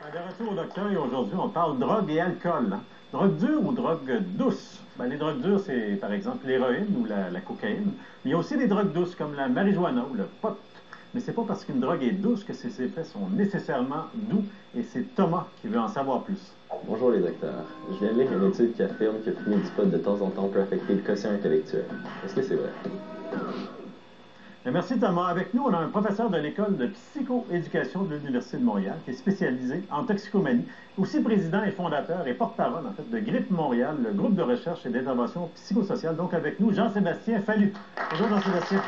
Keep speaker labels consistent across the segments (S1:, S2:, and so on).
S1: De retour au docteur et aujourd'hui, on parle drogue et alcool. Hein. Drogue dure ou drogue douce? Ben, les drogues dures, c'est par exemple l'héroïne ou la cocaïne. Mais il y a aussi des drogues douces comme la marijuana ou le pot. Mais c'est pas parce qu'une drogue est douce que ses effets sont nécessairement doux. Et c'est Thomas qui veut en savoir plus.
S2: Bonjour les docteurs. Je viens de lire une étude qui affirme que fumer du pot de temps en temps peut affecter le quotient intellectuel. Est-ce que c'est vrai?
S1: Merci Thomas. Avec nous, on a un professeur de l'école de psychoéducation de l'Université de Montréal qui est spécialisé en toxicomanie, aussi président et fondateur et porte-parole en fait de Grippe Montréal, le groupe de recherche et d'intervention psychosociale. Donc avec nous, Jean-Sébastien Fallu. Bonjour Jean-Sébastien.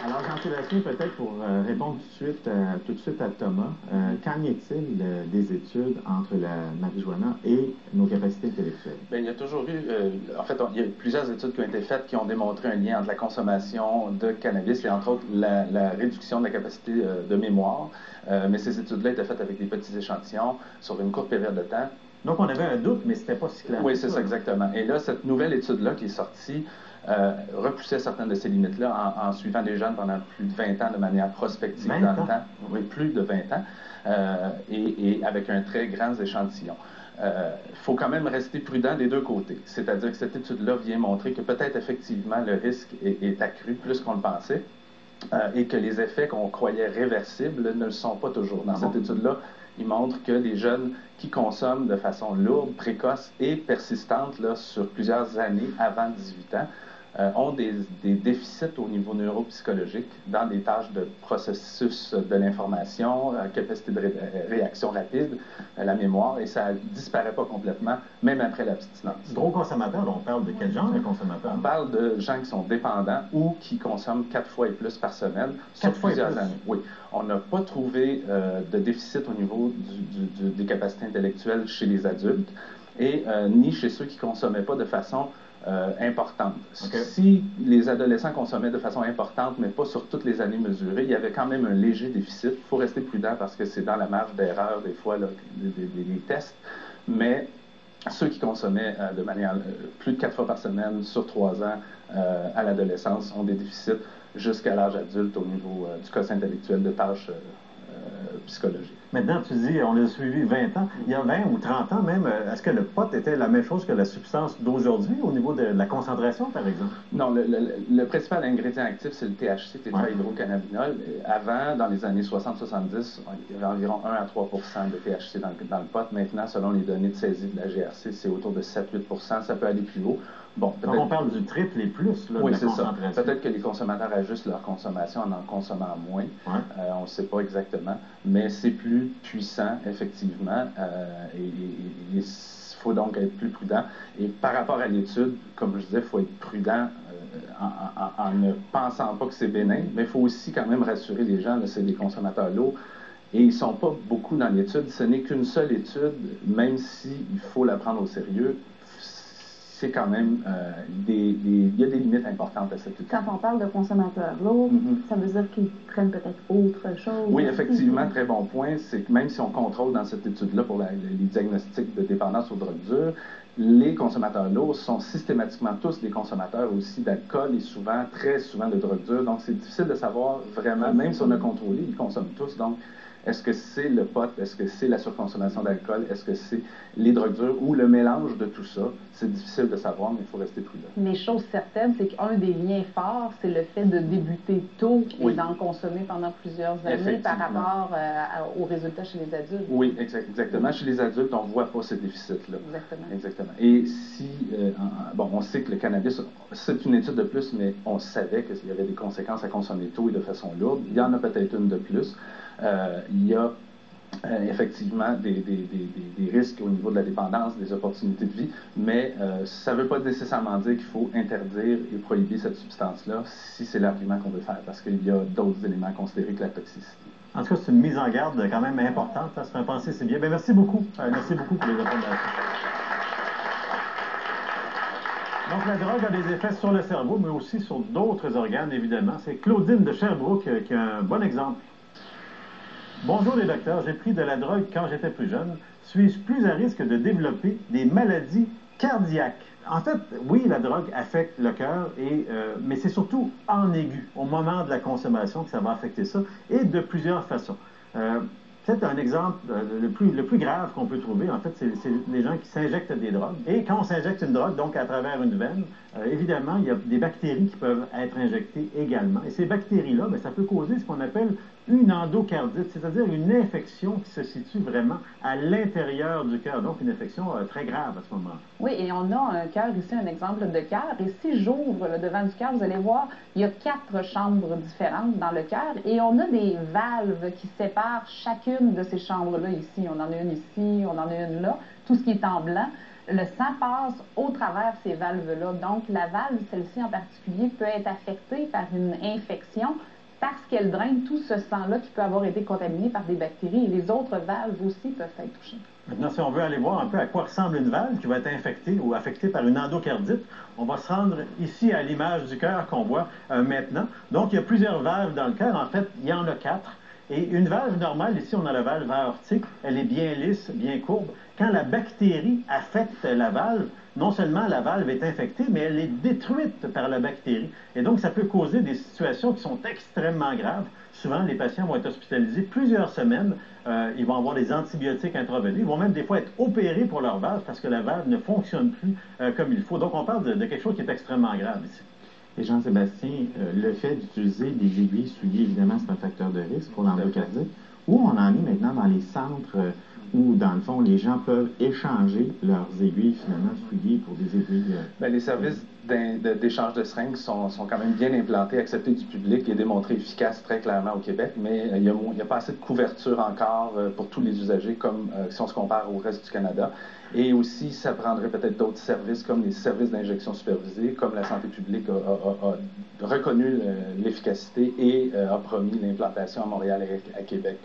S1: Alors Jean-Sébastien, peut-être pour répondre tout de suite à Thomas, qu'en est-il des études entre la marijuana et nos capacités intellectuelles?
S3: Bien, il y a toujours eu, il y a plusieurs études qui ont été faites qui ont démontré un lien entre la consommation de cannabis et entre autres la réduction de la capacité de mémoire. Mais ces études-là étaient faites avec des petits échantillons sur une courte période de temps.
S1: Donc on avait un doute, mais c'était pas si clair.
S3: Oui, c'est ça, exactement. Et là, cette nouvelle étude-là qui est sortie repoussait certaines de ces limites-là en suivant des jeunes pendant plus de 20 ans de manière prospective dans le temps. Oui, plus de 20 ans, et avec un très grand échantillon. Il faut quand même rester prudent des deux côtés. C'est-à-dire que cette étude-là vient montrer que peut-être effectivement le risque est accru plus qu'on le pensait et que les effets qu'on croyait réversibles ne le sont pas toujours. Dans cette étude-là, il montre que les jeunes qui consomment de façon lourde, précoce et persistante là, sur plusieurs années avant 18 ans ont des déficits au niveau neuropsychologique dans des tâches de processus de l'information, capacité de réaction rapide, la mémoire, et ça ne disparaît pas complètement, même après l'abstinence.
S1: Gros consommateurs, on parle de quel genre de consommateurs?
S3: On parle de gens qui sont dépendants ou qui consomment 4 fois et plus par semaine sur plusieurs années. Oui. On n'a pas trouvé de déficit au niveau des capacités intellectuelles chez les adultes et ni chez ceux qui ne consommaient pas de façon importante. Okay. Si les adolescents consommaient de façon importante, mais pas sur toutes les années mesurées, il y avait quand même un léger déficit. Il faut rester prudent parce que c'est dans la marge d'erreur, des fois, là, des tests. Mais ceux qui consommaient de manière plus de 4 fois par semaine sur 3 ans à l'adolescence ont des déficits jusqu'à l'âge adulte au niveau du quotient intellectuel de tâches psychologiques.
S1: Maintenant, tu dis, on a suivi 20 ans. Il y a 20 ou 30 ans même, est-ce que le pot était la même chose que la substance d'aujourd'hui au niveau de la concentration, par exemple?
S3: Non, le principal ingrédient actif, c'est le THC, tétrahydrocannabinol. Avant, dans les années 60-70, il y avait environ 1 à 3 de THC dans le pot. Maintenant, selon les données de saisie de la GRC, c'est autour de 7-8 ça peut aller plus haut.
S1: Bon, donc on parle du triple et plus là,
S3: oui,
S1: de la concentration.
S3: Ça. Peut-être que les consommateurs ajustent leur consommation en consommant moins. Ouais. On ne sait pas exactement. Mais c'est plus puissant, effectivement. Et il faut donc être plus prudent. Et par rapport à l'étude, comme je disais, il faut être prudent en ne pensant pas que c'est bénin. Mais il faut aussi quand même rassurer les gens, c'est des consommateurs lourds. Et ils ne sont pas beaucoup dans l'étude. Ce n'est qu'une seule étude, même s'il faut la prendre au sérieux. C'est quand même, il y a des limites importantes à cette étude.
S4: Quand on parle de consommateurs lourds, ça veut dire qu'ils prennent peut-être autre chose?
S3: Oui, effectivement, très bon point. C'est que même si on contrôle dans cette étude-là pour les diagnostics de dépendance aux drogues dures, les consommateurs lourds sont systématiquement tous des consommateurs aussi d'alcool et souvent, très souvent de drogues dures. Donc, c'est difficile de savoir vraiment, même si on a contrôlé, ils consomment tous. Donc, est-ce que c'est le pot? Est-ce que c'est la surconsommation d'alcool? Est-ce que c'est les drogues dures ou le mélange de tout ça? C'est difficile de savoir, mais il faut rester prudent.
S4: Mais chose certaine, c'est qu'un des liens forts, c'est le fait de débuter tôt et d'en consommer pendant plusieurs années par rapport aux résultats chez les adultes.
S3: Oui, exactement. Chez les adultes, on ne voit pas ce déficit-là.
S4: Exactement.
S3: Et si, on sait que le cannabis, c'est une étude de plus, mais on savait qu'il y avait des conséquences à consommer tôt et de façon lourde. Il y en a peut-être une de plus. Il y a effectivement des risques au niveau de la dépendance, des opportunités de vie, mais ça ne veut pas nécessairement dire qu'il faut interdire et prohiber cette substance-là si c'est l'argument qu'on veut faire, parce qu'il y a d'autres éléments à considérer que la toxicité.
S1: En tout cas, c'est une mise en garde quand même importante. Ça se fait penser, c'est bien. Bien, merci beaucoup. Merci beaucoup pour les informations. Donc, la drogue a des effets sur le cerveau, mais aussi sur d'autres organes, évidemment. C'est Claudine de Sherbrooke qui a un bon exemple. Bonjour les docteurs, j'ai pris de la drogue quand j'étais plus jeune. Suis-je plus à risque de développer des maladies cardiaques? En fait, oui, la drogue affecte le cœur, mais c'est surtout en aigu, au moment de la consommation, que ça va affecter ça, et de plusieurs façons. Peut-être un exemple le plus grave qu'on peut trouver, en fait, c'est les gens qui s'injectent des drogues. Et quand on s'injecte une drogue, donc à travers une veine, évidemment, il y a des bactéries qui peuvent être injectées également. Et ces bactéries-là, ça peut causer ce qu'on appelle une endocardite, c'est-à-dire une infection qui se situe vraiment à l'intérieur du cœur, donc une infection très grave à ce moment-là.
S4: Oui, et on a un cœur ici, un exemple de cœur, et si j'ouvre le devant du cœur, vous allez voir, il y a 4 chambres différentes dans le cœur, et on a des valves qui séparent chacune de ces chambres-là ici. On en a une ici, on en a une là, tout ce qui est en blanc. Le sang passe au travers ces valves-là. Donc, la valve, celle-ci en particulier, peut être affectée par une infection parce qu'elle draine tout ce sang-là qui peut avoir été contaminé par des bactéries. Et les autres valves aussi peuvent être touchées.
S1: Maintenant, si on veut aller voir un peu à quoi ressemble une valve qui va être infectée ou affectée par une endocardite, on va se rendre ici à l'image du cœur qu'on voit maintenant. Donc, il y a plusieurs valves dans le cœur. En fait, il y en a 4. Et une valve normale, ici on a la valve aortique, elle est bien lisse, bien courbe. Quand la bactérie affecte la valve, non seulement la valve est infectée, mais elle est détruite par la bactérie. Et donc ça peut causer des situations qui sont extrêmement graves. Souvent, les patients vont être hospitalisés plusieurs semaines, ils vont avoir des antibiotiques intraveineux, ils vont même des fois être opérés pour leur valve parce que la valve ne fonctionne plus comme il faut. Donc on parle de quelque chose qui est extrêmement grave ici.
S5: Et Jean-Sébastien, le fait d'utiliser des aiguilles souillées, évidemment, c'est un facteur de risque pour l'endocardite. Où on en est maintenant dans les centres où, dans le fond, les gens peuvent échanger leurs aiguilles, finalement, souillées pour des aiguilles...
S3: Les services d'échange de seringues sont quand même bien implantés, acceptés du public et démontrés efficaces très clairement au Québec, mais il n'y a pas assez de couverture encore pour tous les usagers, comme si on se compare au reste du Canada. Et aussi, ça prendrait peut-être d'autres services, comme les services d'injection supervisée, comme la santé publique a reconnu l'efficacité et a promis l'implantation à Montréal et à Québec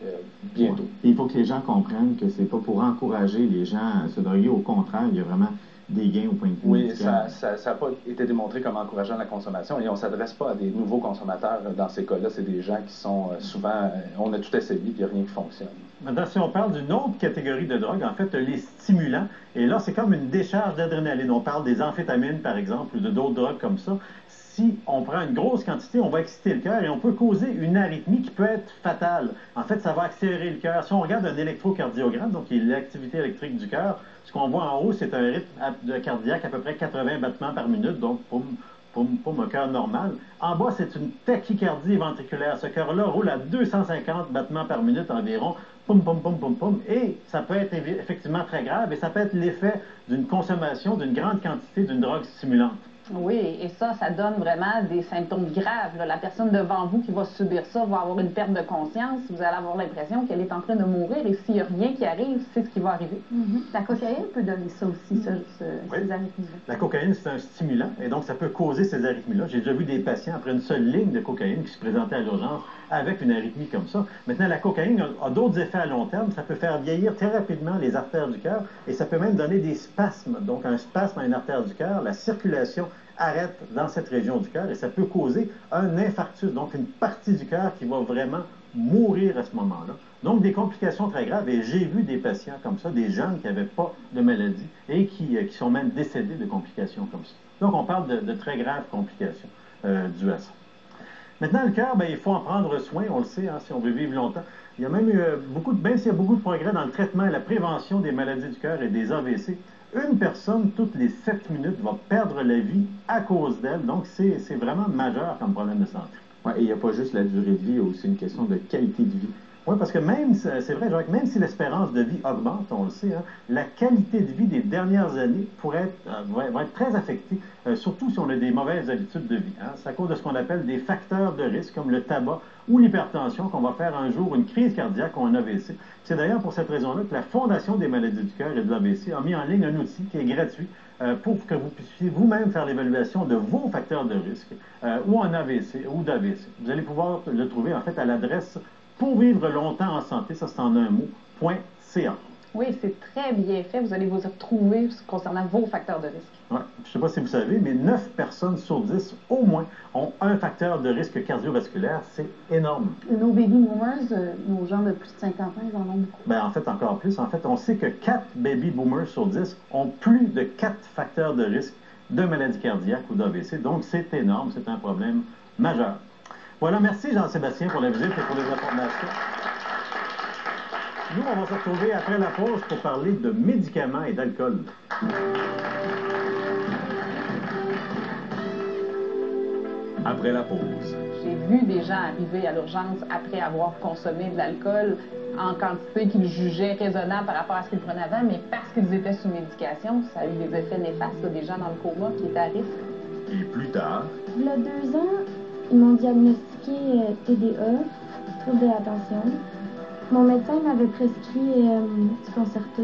S3: bientôt.
S5: Il faut que les gens comprennent que c'est pas pour encourager les gens à se droguer. Au contraire, il y a vraiment des gains au point de vue médical.
S3: Ça n'a pas été démontré comme encourageant la consommation et on ne s'adresse pas à des nouveaux consommateurs dans ces cas-là. C'est des gens qui sont souvent... on a tout essayé et il n'y a rien qui fonctionne.
S1: Maintenant, si on parle d'une autre catégorie de drogue, en fait, les stimulants, et là, c'est comme une décharge d'adrénaline. On parle des amphétamines, par exemple, ou de d'autres drogues comme ça. Si on prend une grosse quantité, on va exciter le cœur et on peut causer une arythmie qui peut être fatale. En fait, ça va accélérer le cœur. Si on regarde un électrocardiogramme, donc qui est l'activité électrique du cœur, ce qu'on voit en haut, c'est un rythme cardiaque à peu près 80 battements par minute, donc poum, poum, poum, un cœur normal. En bas, c'est une tachycardie ventriculaire. Ce cœur-là roule à 250 battements par minute environ, poum, poum, poum, poum, poum, et ça peut être effectivement très grave, et ça peut être l'effet d'une consommation d'une grande quantité d'une drogue stimulante.
S4: Oui, et ça donne vraiment des symptômes graves. Là. La personne devant vous qui va subir ça va avoir une perte de conscience. Vous allez avoir l'impression qu'elle est en train de mourir et s'il n'y a rien qui arrive, c'est ce qui va arriver.
S6: La cocaïne peut donner ça aussi, ces arythmies-là.
S1: La cocaïne, c'est un stimulant et donc ça peut causer ces arythmies-là. J'ai déjà vu des patients après une seule ligne de cocaïne qui se présentaient à l'urgence avec une arythmie comme ça. Maintenant, la cocaïne a d'autres effets à long terme. Ça peut faire vieillir très rapidement les artères du cœur et ça peut même donner des spasmes. Donc, un spasme dans une artère du cœur, la circulation arrête dans cette région du cœur et ça peut causer un infarctus, donc une partie du cœur qui va vraiment mourir à ce moment-là. Donc, des complications très graves. Et j'ai vu des patients comme ça, des jeunes qui n'avaient pas de maladie et qui sont même décédés de complications comme ça. Donc, on parle de très graves complications dues à ça. Maintenant, le cœur, il faut en prendre soin, on le sait, si on veut vivre longtemps. Il y a même eu même s'il y a beaucoup de progrès dans le traitement et la prévention des maladies du cœur et des AVC, une personne toutes les 7 minutes va perdre la vie à cause d'elle. Donc, c'est vraiment majeur comme problème de santé.
S5: Ouais, et il n'y a pas juste la durée de vie, il y a aussi une question de qualité de vie.
S1: Oui, parce que même, c'est vrai, Jacques, même si l'espérance de vie augmente, on le sait, la qualité de vie des dernières années va être très affectée, surtout si on a des mauvaises habitudes de vie. C'est à cause de ce qu'on appelle des facteurs de risque, comme le tabac ou l'hypertension, qu'on va faire un jour une crise cardiaque ou un AVC. C'est d'ailleurs pour cette raison-là que la Fondation des maladies du cœur et de l'AVC a mis en ligne un outil qui est gratuit pour que vous puissiez vous-même faire l'évaluation de vos facteurs de risque, ou en AVC ou d'AVC. Vous allez pouvoir le trouver, en fait, à l'adresse Pour vivre longtemps en santé, ça c'est en un mot, .ca.
S4: Oui, c'est très bien fait. Vous allez vous retrouver concernant vos facteurs de risque.
S1: Ouais. Je ne sais pas si vous savez, mais 9 personnes sur 10, au moins, ont un facteur de risque cardiovasculaire. C'est énorme.
S6: Nos baby boomers, nos gens de plus de 50 ans, ils en ont beaucoup.
S1: En fait, encore plus. En fait, on sait que 4 baby boomers sur 10 ont plus de 4 facteurs de risque de maladie cardiaque ou d'AVC. Donc, c'est énorme. C'est un problème majeur. Voilà, merci Jean-Sébastien pour la visite et pour les informations. Nous, on va se retrouver après la pause pour parler de médicaments et d'alcool.
S7: Après la pause.
S4: J'ai vu des gens arriver à l'urgence après avoir consommé de l'alcool en quantité qu'ils jugeaient raisonnable par rapport à ce qu'ils prenaient avant, mais parce qu'ils étaient sous médication, ça a eu des effets néfastes, des gens dans le coma qui étaient à risque.
S7: Et plus tard,
S8: Il y a 2 ans, ils m'ont diagnostiqué TDA, trouble de l'attention. Mon médecin m'avait prescrit du Concerta.